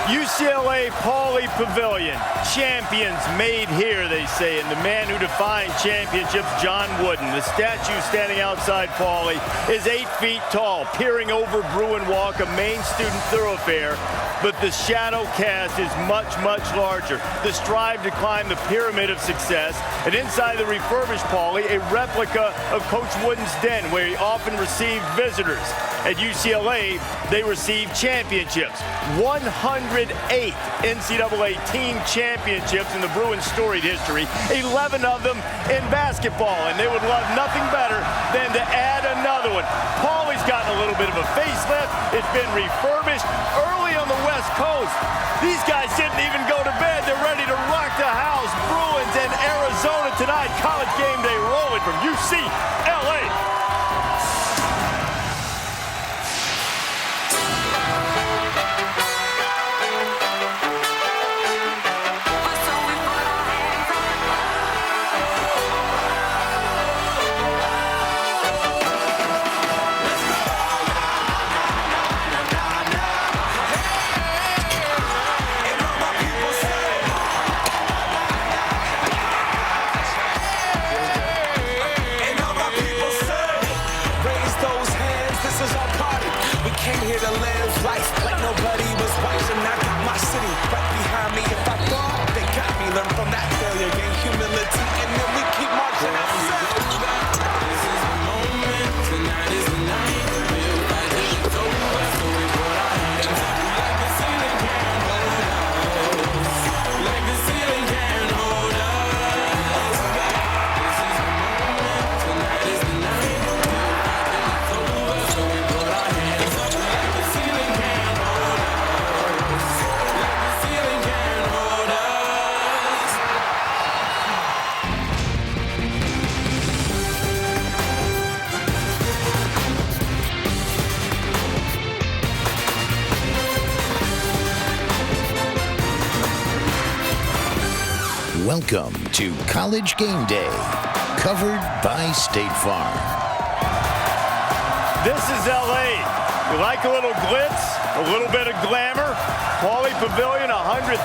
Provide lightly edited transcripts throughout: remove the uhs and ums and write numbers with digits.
UCLA Pauley Pavilion. Champions made here, they say. And the man who defined championships, John Wooden. The statue standing outside Pauley is 8 feet tall, peering over Bruin Walk, a main student thoroughfare. But the shadow cast is much, much larger. The strive to climb the pyramid of success. And inside the refurbished Pauley, a replica of Coach Wooden's den, where he often received visitors. At UCLA, they received championships. 108 NCAA team championships in the Bruins' storied history, 11 of them in basketball, and they would love nothing better than to add another one. Pauley's gotten a little bit of a facelift. It's been refurbished early on the West Coast. These guys didn't even go to bed. They're ready to rock the house. Bruins and Arizona tonight. College game day rolling from UCLA. Here to live life like nobody was watching. I got my city right behind me. If I fall, they got me. Learn from that failure, gain humility, and then we keep marching. This is the moment. Tonight is the night. Feel like it's over, so we put our hands up. Like the ceiling can't hold us. Like the ceiling can't hold us. This is the moment. Tonight is the night. Feel like it's over, so we put our hands up. Welcome to College Game Day, covered by State Farm. This is LA. You like a little glitz, a little bit of glamour? Pauley Pavilion, $136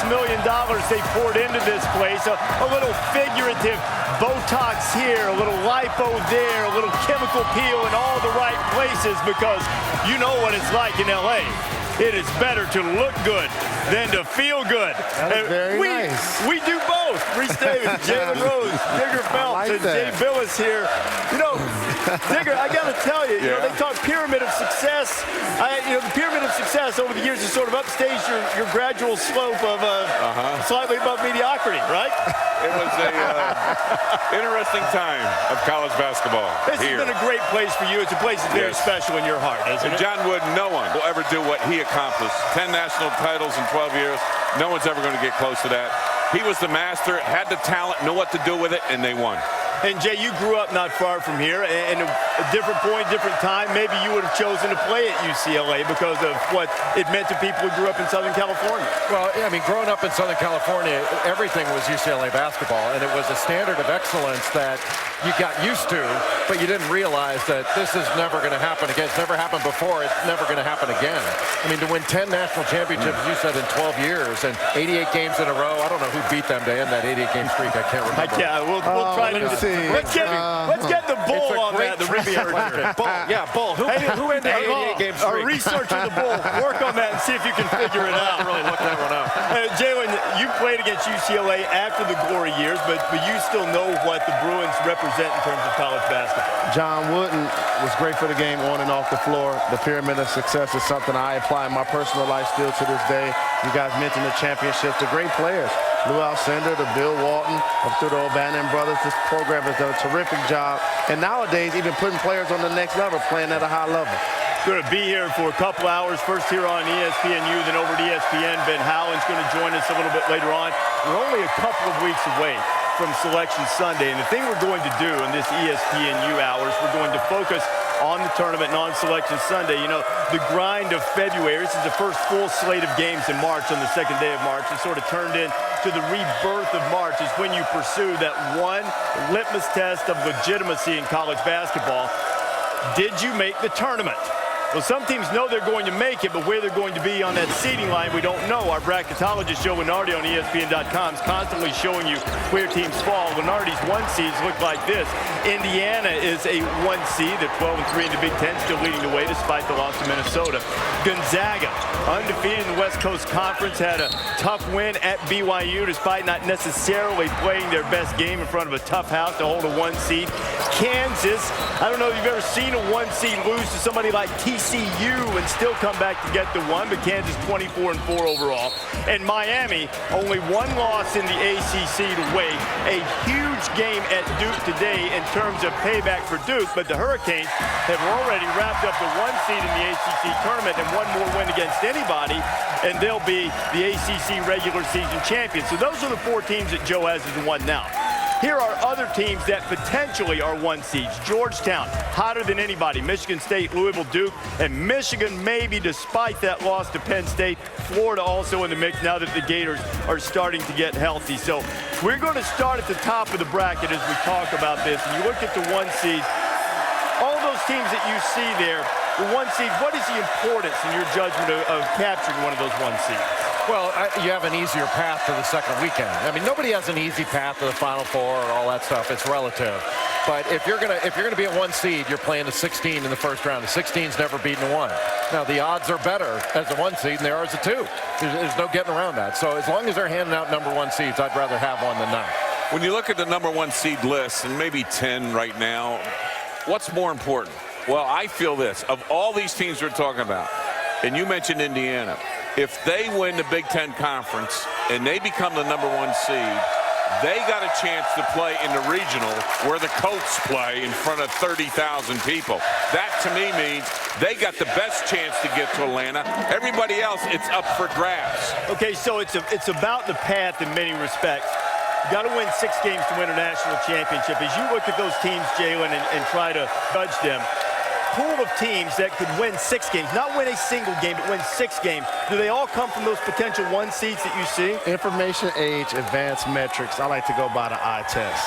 million they poured into this place. A little figurative Botox here, a little lipo there, a little chemical peel in all the right places, because you know what it's like in LA. It is better to look good than to feel good. That is very nice. We do both. Reese Davis, Jalen Rose, Digger Phelps, and Jay Billis here. You know, Digger, I got to tell you, you know, they talk pyramid of success. The pyramid of success over the years has sort of upstaged your gradual slope of slightly above mediocrity, right? It was a interesting time of college basketball. This has been a great place for you. It's a place that's very special in your heart, isn't it? John Wooden, no one will ever do what he accomplished. 10 national titles in 12 years. No one's ever going to get close to that. He was the master, had the talent, knew what to do with it, and they won. And Jay, you grew up not far from here, and a different point, different time. Maybe you would have chosen to play at UCLA because of what it meant to people who grew up in Southern California. Well, yeah, I mean, growing up in Southern California, everything was UCLA basketball, and it was a standard of excellence that you got used to, but you didn't realize that this is never going to happen again. It's never happened before. It's never going to happen again. I mean, to win 10 national championships, you said, in 12 years, and 88 games in a row. I don't know who beat them to end that 88-game streak. I can't remember. We'll try to see. Let's get the bull on that, the Riviera. Bull, yeah, Bull. Who ended the 88-game streak? Research on the Bull. Work on that and see if you can figure it out. Really look that one up. Jalen, you played against UCLA after the glory years, but you still know what the Bruins represent in terms of college basketball. John Wooden was great for the game on and off the floor. The pyramid of success is something I apply in my personal life still to this day. You guys mentioned the championships, the great players. Lou Alcindor, the Bill Walton, up through the O'Bannon brothers. This program has done a terrific job. And nowadays, even putting players on the next level, playing at a high level. Going to be here for a couple hours, first here on ESPNU, then over to ESPN. Ben Howland's going to join us a little bit later on. We're only a couple of weeks away from Selection Sunday, and the thing we're going to do in this ESPNU hours, we're going to focus on the tournament and on Selection Sunday. You know, the grind of February, this is the first full slate of games in March, on the second day of March. It sort of turned into the rebirth of March is when you pursue that one litmus test of legitimacy in college basketball. Did you make the tournament? Well, some teams know they're going to make it, but where they're going to be on that seeding line, we don't know. Our bracketologist, Joe Lenardi on ESPN.com, is constantly showing you where teams fall. Lenardi's 1 seeds look like this. Indiana is a 1 seed. They're 12-3 in the Big Ten, still leading the way despite the loss to Minnesota. Gonzaga, undefeated in the West Coast Conference, had a tough win at BYU despite not necessarily playing their best game in front of a tough house to hold a 1 seed. Kansas, I don't know if you've ever seen a 1 seed lose to somebody like TCU and still come back to get the 1, but Kansas 24-4 overall. And Miami, only 1 loss in the ACC to wait. A huge game at Duke today in terms of payback for Duke, but the Hurricanes have already wrapped up the 1 seed in the ACC tournament and 1 more win against anybody, and they'll be the ACC regular season champions. So those are the 4 teams that Joe has as the 1 now. Here are other teams that potentially are 1 seeds. Georgetown, hotter than anybody. Michigan State, Louisville, Duke, and Michigan maybe despite that loss to Penn State. Florida also in the mix now that the Gators are starting to get healthy. So we're going to start at the top of the bracket as we talk about this. And you look at the 1 seeds, all those teams that you see there, the 1 seed, what is the importance in your judgment of capturing one of those 1 seeds? Well, you have an easier path to the second weekend. I mean, nobody has an easy path to the Final Four or all that stuff. It's relative. But if you're gonna be a 1 seed, you're playing a 16 in the first round. The 16's never beaten a 1. Now the odds are better as a 1 seed than they are as a 2. There's no getting around that. So as long as they're handing out number 1 seeds, I'd rather have 1 than not. When you look at the number 1 seed list, and maybe 10 right now, what's more important? Well, I feel this. Of all these teams we're talking about, and you mentioned Indiana, if they win the Big Ten Conference and they become the number 1 seed, they got a chance to play in the regional where the Colts play in front of 30,000 people. That, to me, means they got the best chance to get to Atlanta. Everybody else, it's up for grabs. Okay, so it's about the path in many respects. You got to win 6 games to win a national championship. As you look at those teams, Jalen, and try to judge them, pool of teams that could win 6 games, not win a single game, but win 6 games. Do they all come from those potential 1 seeds that you see? Information age, advanced metrics. I like to go by the eye test.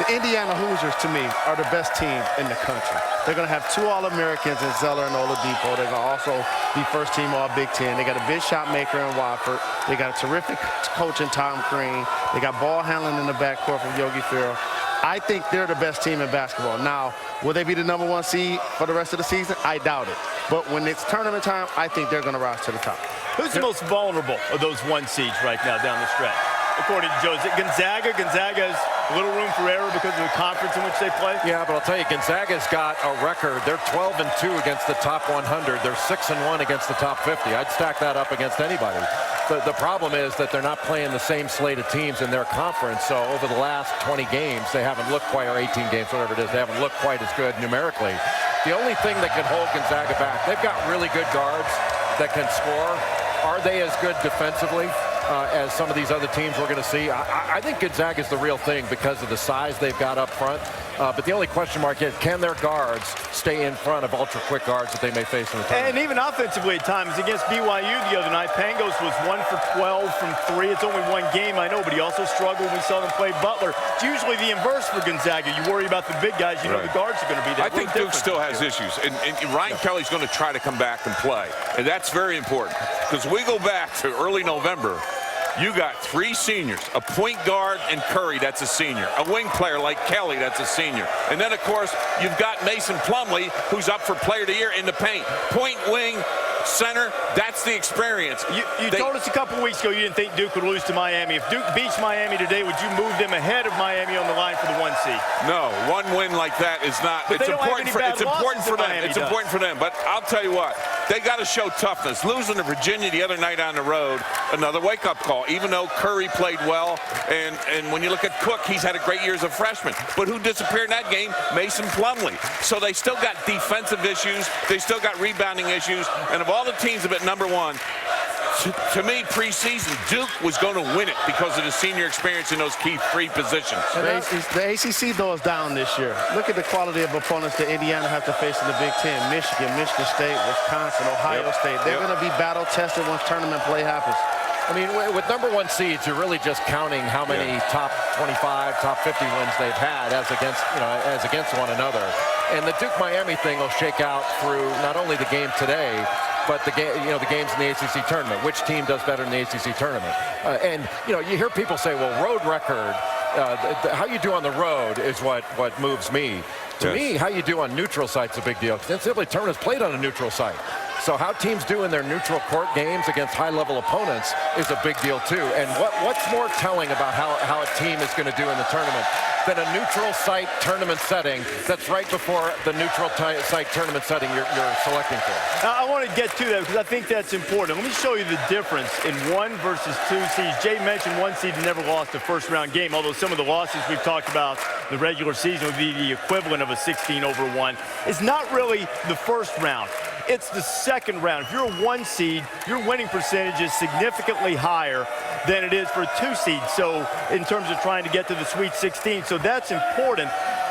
The Indiana Hoosiers, to me, are the best team in the country. They're going to have 2 All-Americans in Zeller and Oladipo. They're going to also be first-team All-Big Ten. They got a big shot maker in Wofford. They got a terrific coach in Tom Crean. They got ball handling in the backcourt from Yogi Ferrell. I think they're the best team in basketball. Now, will they be the number 1 seed for the rest of the season? I doubt it. But when it's tournament time, I think they're going to rise to the top. Who's the most vulnerable of those 1 seeds right now down the stretch? According to Joe, is it Gonzaga? Gonzaga has little room for error because of the conference in which they play? Yeah, but I'll tell you, Gonzaga's got a record. They're 12-2 against the top 100. They're 6-1 against the top 50. I'd stack that up against anybody. The problem is that they're not playing the same slate of teams in their conference. So over the last 20 games, they haven't looked quite, or 18 games, whatever it is, they haven't looked quite as good numerically. The only thing that can hold Gonzaga back, they've got really good guards that can score. Are they as good defensively as some of these other teams we're going to see? I think Gonzaga is the real thing because of the size they've got up front. But the only question mark is, can their guards stay in front of ultra-quick guards that they may face in the tournament? And even offensively at times, against BYU the other night, Pangos was 1 for 12 from 3. It's only 1 game, I know, but he also struggled when we saw them play Butler. It's usually the inverse for Gonzaga. You worry about the big guys, you know the guards are going to be there. I think Duke still has issues, and Ryan Kelly's going to try to come back and play. And that's very important, because we go back to early November. You got 3 seniors, a point guard and Curry, that's a senior. A wing player like Kelly, that's a senior. And then, of course, you've got Mason Plumlee, who's up for Player of the Year in the paint. Point, wing, center, that's the experience. You told us a couple weeks ago you didn't think Duke would lose to Miami. If Duke beats Miami today, would you move them ahead of Miami on the line for the 1 seed? No, 1 win like that is not. It's important for them. It's important for them. But I'll tell you what, they got to show toughness. Losing to Virginia the other night on the road, another wake-up call. Even though Curry played well, and when you look at Cook, he's had a great year as a freshman. But who disappeared in that game? Mason Plumlee. So they still got defensive issues. They still got rebounding issues. And of all the teams at number 1, to me, preseason, Duke was going to win it because of the senior experience in those key 3 positions. The ACC, though, is down this year. Look at the quality of opponents that Indiana have to face in the Big Ten. Michigan, Michigan State, Wisconsin, Ohio State. They're going to be battle-tested once tournament play happens. I mean, with number 1 seeds, you're really just counting how many top 25, top 50 wins they've had as against one another. And the Duke-Miami thing will shake out through not only the game today, but the game, the games in the ACC tournament. Which team does better in the ACC tournament? And you hear people say, "Well, road record, how you do on the road is what moves me." To me, how you do on neutral site's a big deal. Because NCAA tournament is played on a neutral site. So how teams do in their neutral court games against high-level opponents is a big deal too. And what's more telling about how a team is going to do in the tournament than a neutral site tournament setting that's right before the neutral site tournament setting you're selecting for? I want to get to that because I think that's important. Let me show you the difference in 1 versus 2 seeds. Jay mentioned 1 seed never lost a first-round game, although some of the losses we've talked about the regular season would be the equivalent of a 16-over-1. It's not really the first round. It's the second round. If you're a 1 seed, your winning percentage is significantly higher than it is for a 2 seed. So in terms of trying to get to the Sweet 16, so that's important.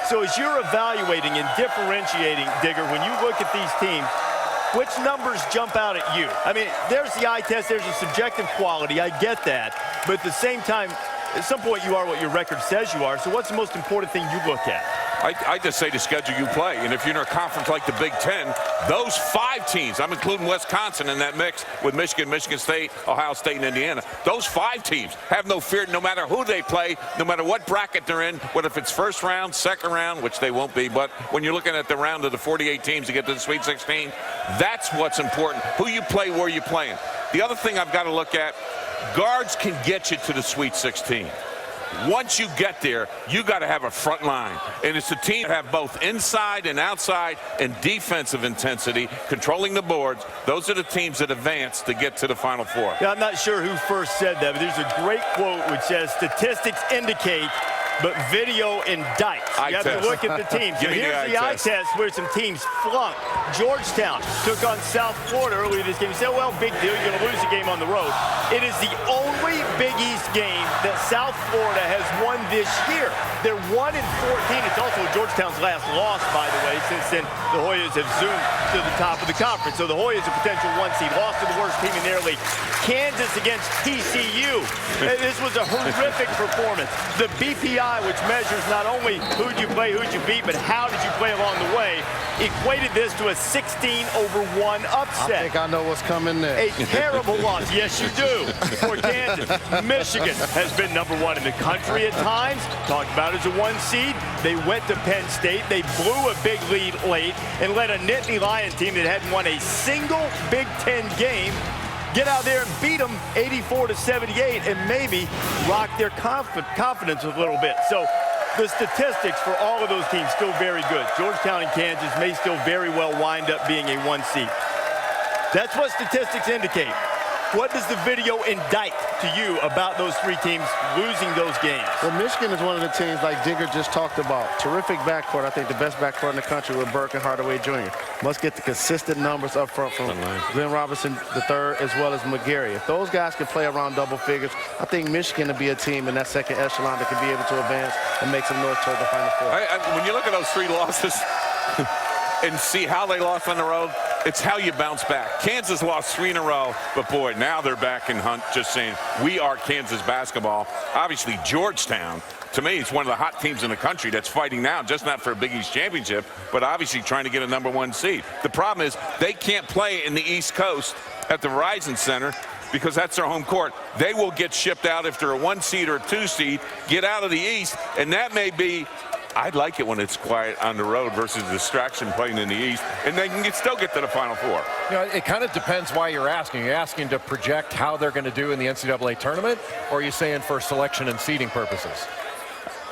So as you're evaluating and differentiating, Digger, when you look at these teams, which numbers jump out at you? I mean, there's the eye test, there's a subjective quality. I get that. But at the same time, at some point you are what your record says you are. So what's the most important thing you look at? I just say the schedule you play. And if you're in a conference like the Big Ten, those 5 teams, I'm including Wisconsin in that mix with Michigan, Michigan State, Ohio State, and Indiana. Those 5 teams have no fear no matter who they play, no matter what bracket they're in, whether if it's first round, second round, which they won't be. But when you're looking at the round of the 48 teams to get to the Sweet 16, that's what's important. Who you play, where you're playing. The other thing I've got to look at, guards can get you to the Sweet 16. Once you get there, you got to have a front line. And it's a team that have both inside and outside and defensive intensity, controlling the boards. Those are the teams that advance to get to the Final Four. Yeah, I'm not sure who first said that, but there's a great quote which says, statistics indicate, but video indicts. You have to look at the teams. So here's the eye test where some teams flunked. Georgetown took on South Florida earlier this game. You say, well, big deal, you're going to lose a game on the road. It is the only Big East game that South Florida has won this year. They're 1-14. It's also Georgetown's last loss, by the way. Since then, the Hoyas have zoomed to the top of the conference. So the Hoyas, a potential 1 seed, lost to the worst team in their league. Kansas against TCU. This was a horrific performance. The BPI, which measures not only who'd you play, who'd you beat, but how did you play along the way, equated this to a 16-over-1 upset. I think I know what's coming next. A terrible loss. Yes, you do. For Kansas. Michigan has been #1 in the country at times. Talked about as a 1 seed. They went to Penn State. They blew a big lead late and let a Nittany Lion team that hadn't won a single Big Ten game get out there and beat them 84-78 and maybe rock their confidence a little bit. So the statistics for all of those teams still very good. Georgetown and Kansas may still very well wind up being a 1 seed. That's what statistics indicate. What does the video indict to you about those 3 teams losing those games? Well, Michigan is one of the teams like Digger just talked about. Terrific backcourt. I think the best backcourt in the country with Burke and Hardaway Jr. Must get the consistent numbers up front from Glenn Robinson III as well as McGarry. If those guys can play around double figures, I think Michigan will be a team in that second echelon that can be able to advance and make some noise toward the Final Four. When you look at those 3 losses and see how they lost on the road, it's how you bounce back. Kansas lost 3 in a row, but boy, now they're back in hunt, just saying, we are Kansas basketball. Obviously, Georgetown, to me, it's one of the hot teams in the country that's fighting now, just not for a Big East championship, but obviously trying to get a #1 seed. The problem is they can't play in the East Coast at the Verizon Center because that's their home court. They will get shipped out if they're a 1 seed or a 2 seed, get out of the East, and that may be, I'd like it when it's quiet on the road versus distraction playing in the East, and they can still get to the Final Four. It kind of depends why you're asking. You're asking to project how they're going to do in the NCAA tournament, or are you saying for selection and seeding purposes?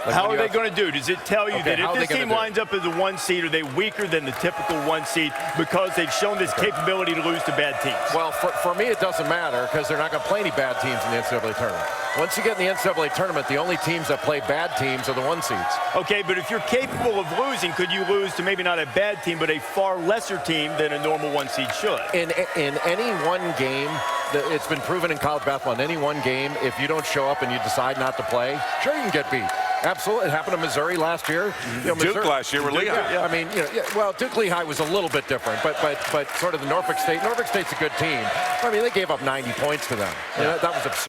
Like how are they going to do? Does it tell you that if this team winds up as a 1 seed, are they weaker than the typical 1 seed because they've shown this capability to lose to bad teams? Well, for me, it doesn't matter because they're not going to play any bad teams in the NCAA tournament. Once you get in the NCAA tournament, the only teams that play bad teams are the 1 seeds. Okay, but if you're capable of losing, could you lose to maybe not a bad team, but a far lesser team than a normal 1 seed should? In any one game, it's been proven in college basketball, in any one game, if you don't show up and you decide not to play, sure, you can get beat. Absolutely. It happened to Missouri last year. Duke last year with Lehigh. Yeah. I mean, well, Duke Lehigh was a little bit different, but sort of the Norfolk State's a good team. I mean, they gave up 90 points to them. That was absurd.